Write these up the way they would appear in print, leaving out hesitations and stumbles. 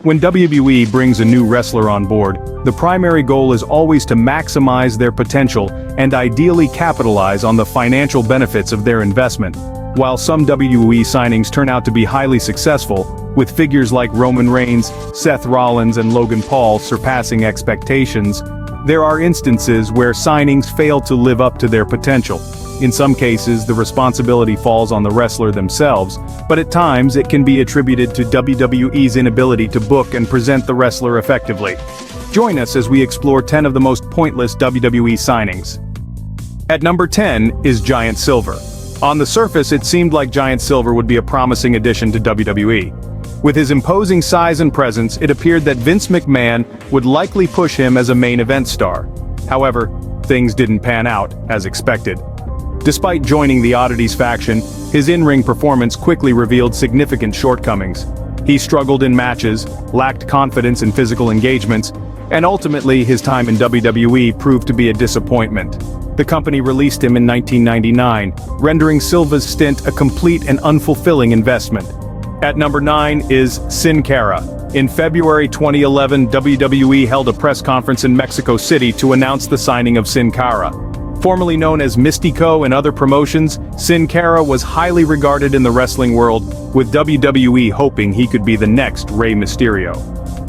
When WWE brings a new wrestler on board, the primary goal is always to maximize their potential and ideally capitalize on the financial benefits of their investment. While some WWE signings turn out to be highly successful, with figures like Roman Reigns, Seth Rollins and Logan Paul surpassing expectations, there are instances where signings fail to live up to their potential. In some cases, the responsibility falls on the wrestler themselves, but at times it can be attributed to WWE's inability to book and present the wrestler effectively. Join us as we explore 10 of the most pointless WWE signings. At number 10 is Giant Silver. On the surface, it seemed like Giant Silver would be a promising addition to WWE. With his imposing size and presence, it appeared that Vince McMahon would likely push him as a main event star. However, things didn't pan out as expected. Despite joining the Oddities faction, his in-ring performance quickly revealed significant shortcomings. He struggled in matches, lacked confidence in physical engagements, and ultimately his time in WWE proved to be a disappointment. The company released him in 1999, rendering Silva's stint a complete and unfulfilling investment. At number 9 is Sin Cara. In February 2011, WWE held a press conference in Mexico City to announce the signing of Sin Cara. Formerly known as Mystico in other promotions, Sin Cara was highly regarded in the wrestling world, with WWE hoping he could be the next Rey Mysterio.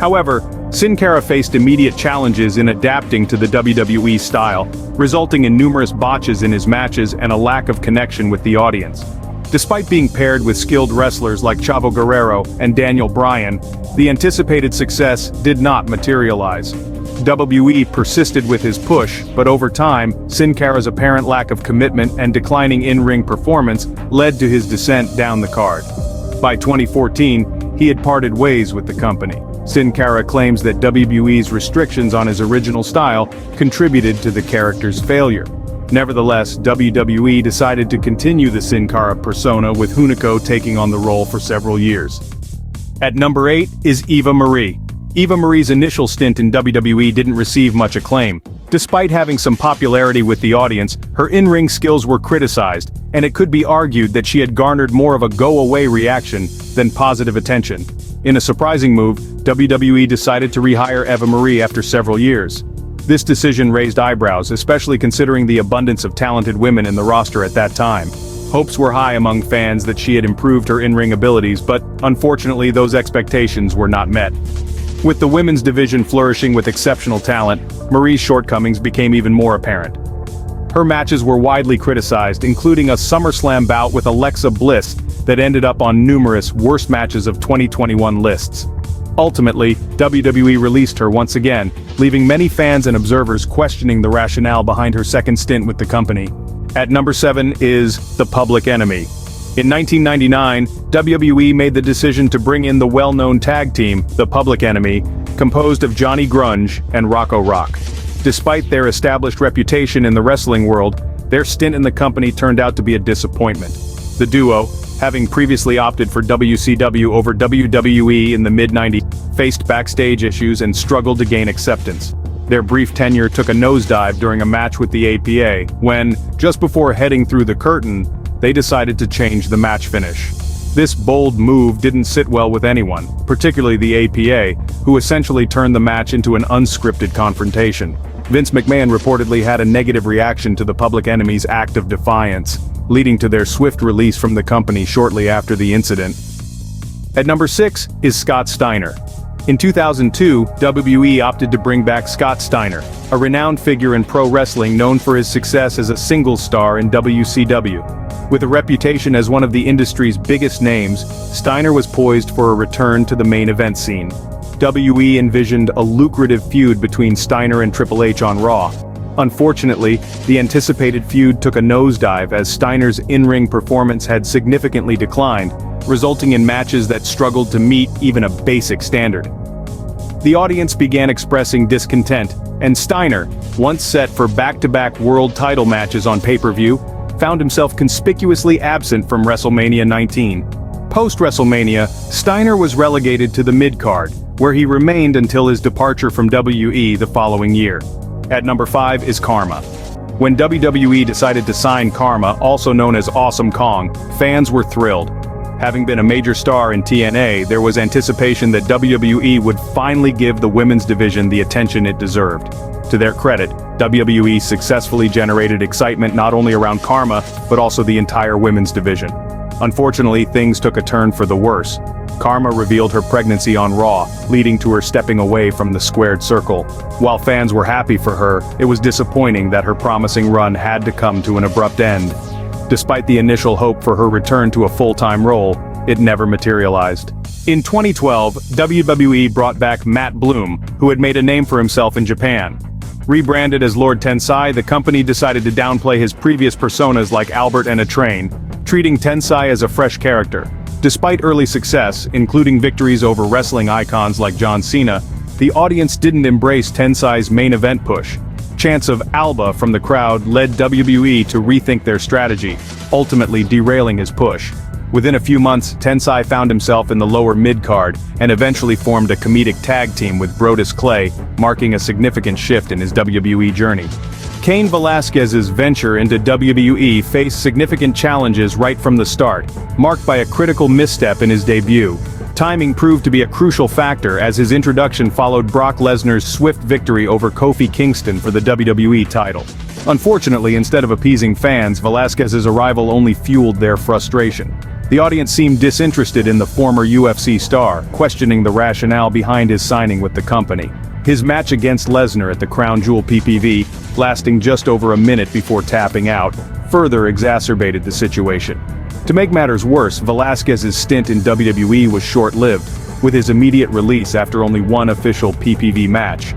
However, Sin Cara faced immediate challenges in adapting to the WWE style, resulting in numerous botches in his matches and a lack of connection with the audience. Despite being paired with skilled wrestlers like Chavo Guerrero and Daniel Bryan, the anticipated success did not materialize. WWE persisted with his push, but over time, Sin Cara's apparent lack of commitment and declining in-ring performance led to his descent down the card. By 2014, he had parted ways with the company. Sin Cara claims that WWE's restrictions on his original style contributed to the character's failure. Nevertheless, WWE decided to continue the Sin Cara persona, with Hunico taking on the role for several years. At number 8 is Eva Marie. Eva Marie's initial stint in WWE didn't receive much acclaim. Despite having some popularity with the audience, her in-ring skills were criticized, and it could be argued that she had garnered more of a go-away reaction than positive attention. In a surprising move, WWE decided to rehire Eva Marie after several years. This decision raised eyebrows, especially considering the abundance of talented women in the roster at that time. Hopes were high among fans that she had improved her in-ring abilities, but unfortunately those expectations were not met. With the women's division flourishing with exceptional talent, Marie's shortcomings became even more apparent. Her matches were widely criticized, including a SummerSlam bout with Alexa Bliss that ended up on numerous worst matches of 2021 lists. Ultimately, WWE released her once again, leaving many fans and observers questioning the rationale behind her second stint with the company. At number 7 is The Public Enemy. In 1999, WWE made the decision to bring in the well-known tag team, The Public Enemy, composed of Johnny Grunge and Rocco Rock. Despite their established reputation in the wrestling world, their stint in the company turned out to be a disappointment. The duo, having previously opted for WCW over WWE in the mid-90s, faced backstage issues and struggled to gain acceptance. Their brief tenure took a nosedive during a match with the APA, when, just before heading through the curtain, they decided to change the match finish. This bold move didn't sit well with anyone, particularly the APA, who essentially turned the match into an unscripted confrontation. Vince McMahon reportedly had a negative reaction to the Public Enemy's act of defiance, leading to their swift release from the company shortly after the incident. At number 6 is Scott Steiner. In 2002, WWE opted to bring back Scott Steiner, a renowned figure in pro wrestling known for his success as a singles star in WCW. With a reputation as one of the industry's biggest names, Steiner was poised for a return to the main event scene. WWE envisioned a lucrative feud between Steiner and Triple H on Raw. Unfortunately, the anticipated feud took a nosedive as Steiner's in-ring performance had significantly declined, resulting in matches that struggled to meet even a basic standard. The audience began expressing discontent, and Steiner, once set for back-to-back world title matches on pay-per-view, found himself conspicuously absent from WrestleMania 19. Post-WrestleMania, Steiner was relegated to the mid-card, where he remained until his departure from WWE the following year. At number 5 is Karma. When WWE decided to sign Karma, also known as Awesome Kong, fans were thrilled. Having been a major star in TNA, there was anticipation that WWE would finally give the women's division the attention it deserved. To their credit, WWE successfully generated excitement not only around Karma, but also the entire women's division. Unfortunately, things took a turn for the worse. Karma revealed her pregnancy on Raw, leading to her stepping away from the squared circle. While fans were happy for her, it was disappointing that her promising run had to come to an abrupt end. Despite the initial hope for her return to a full-time role, it never materialized. In 2012, WWE brought back Matt Bloom, who had made a name for himself in Japan. Rebranded as Lord Tensai, the company decided to downplay his previous personas like Albert and a Train, treating Tensai as a fresh character. Despite early success, including victories over wrestling icons like John Cena, the audience didn't embrace Tensai's main event push. Chants of "Alba" from the crowd led WWE to rethink their strategy, ultimately derailing his push. Within a few months, Tensai found himself in the lower mid-card, and eventually formed a comedic tag team with Brodus Clay, marking a significant shift in his WWE journey. Cain Velasquez's venture into WWE faced significant challenges right from the start, marked by a critical misstep in his debut. Timing proved to be a crucial factor as his introduction followed Brock Lesnar's swift victory over Kofi Kingston for the WWE title. Unfortunately, instead of appeasing fans, Velasquez's arrival only fueled their frustration. The audience seemed disinterested in the former UFC star, questioning the rationale behind his signing with the company. His match against Lesnar at the Crown Jewel PPV, lasting just over a minute before tapping out, further exacerbated the situation. To make matters worse, Velasquez's stint in WWE was short-lived, with his immediate release after only one official PPV match.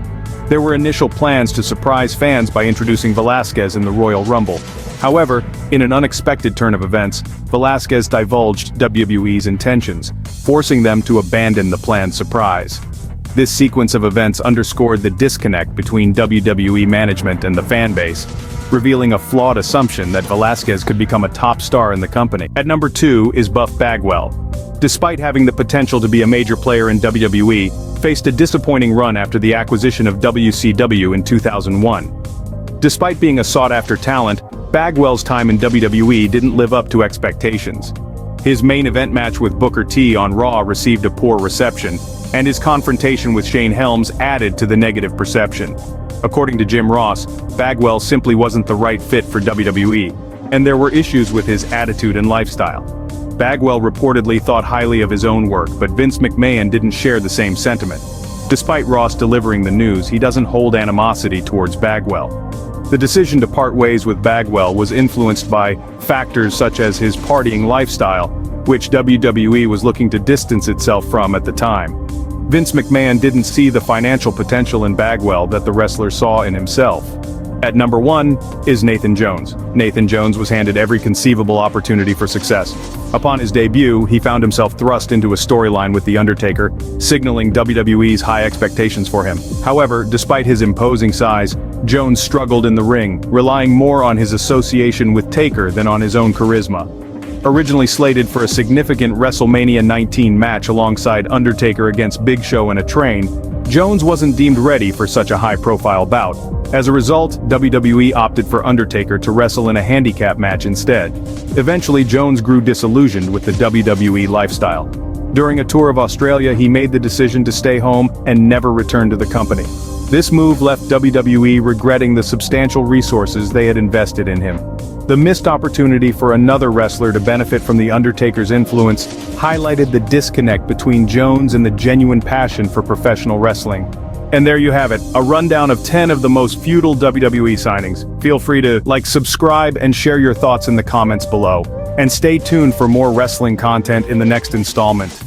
There were initial plans to surprise fans by introducing Velasquez in the Royal Rumble. However, in an unexpected turn of events, Velasquez divulged WWE's intentions, forcing them to abandon the planned surprise. This sequence of events underscored the disconnect between WWE management and the fanbase, revealing a flawed assumption that Velasquez could become a top star in the company. At number 2 is Buff Bagwell. Despite having the potential to be a major player in WWE, faced a disappointing run after the acquisition of WCW in 2001. Despite being a sought-after talent, Bagwell's time in WWE didn't live up to expectations. His main event match with Booker T on Raw received a poor reception, and his confrontation with Shane Helms added to the negative perception. According to Jim Ross, Bagwell simply wasn't the right fit for WWE, and there were issues with his attitude and lifestyle. Bagwell reportedly thought highly of his own work, but Vince McMahon didn't share the same sentiment. Despite Ross delivering the news, he doesn't hold animosity towards Bagwell. The decision to part ways with Bagwell was influenced by factors such as his partying lifestyle, which WWE was looking to distance itself from at the time. Vince McMahon didn't see the financial potential in Bagwell that the wrestler saw in himself. At number 1 is Nathan Jones. Nathan Jones was handed every conceivable opportunity for success. Upon his debut, he found himself thrust into a storyline with The Undertaker, signaling WWE's high expectations for him. However, despite his imposing size, Jones struggled in the ring, relying more on his association with Taker than on his own charisma. Originally slated for a significant WrestleMania 19 match alongside Undertaker against Big Show and a Train, Jones wasn't deemed ready for such a high-profile bout. As a result, WWE opted for Undertaker to wrestle in a handicap match instead. Eventually, Jones grew disillusioned with the WWE lifestyle. During a tour of Australia, he made the decision to stay home and never return to the company. This move left WWE regretting the substantial resources they had invested in him. The missed opportunity for another wrestler to benefit from The Undertaker's influence highlighted the disconnect between Jones and the genuine passion for professional wrestling. And there you have it, a rundown of 10 of the most feudal WWE signings. Feel free to subscribe, and share your thoughts in the comments below. And stay tuned for more wrestling content in the next installment.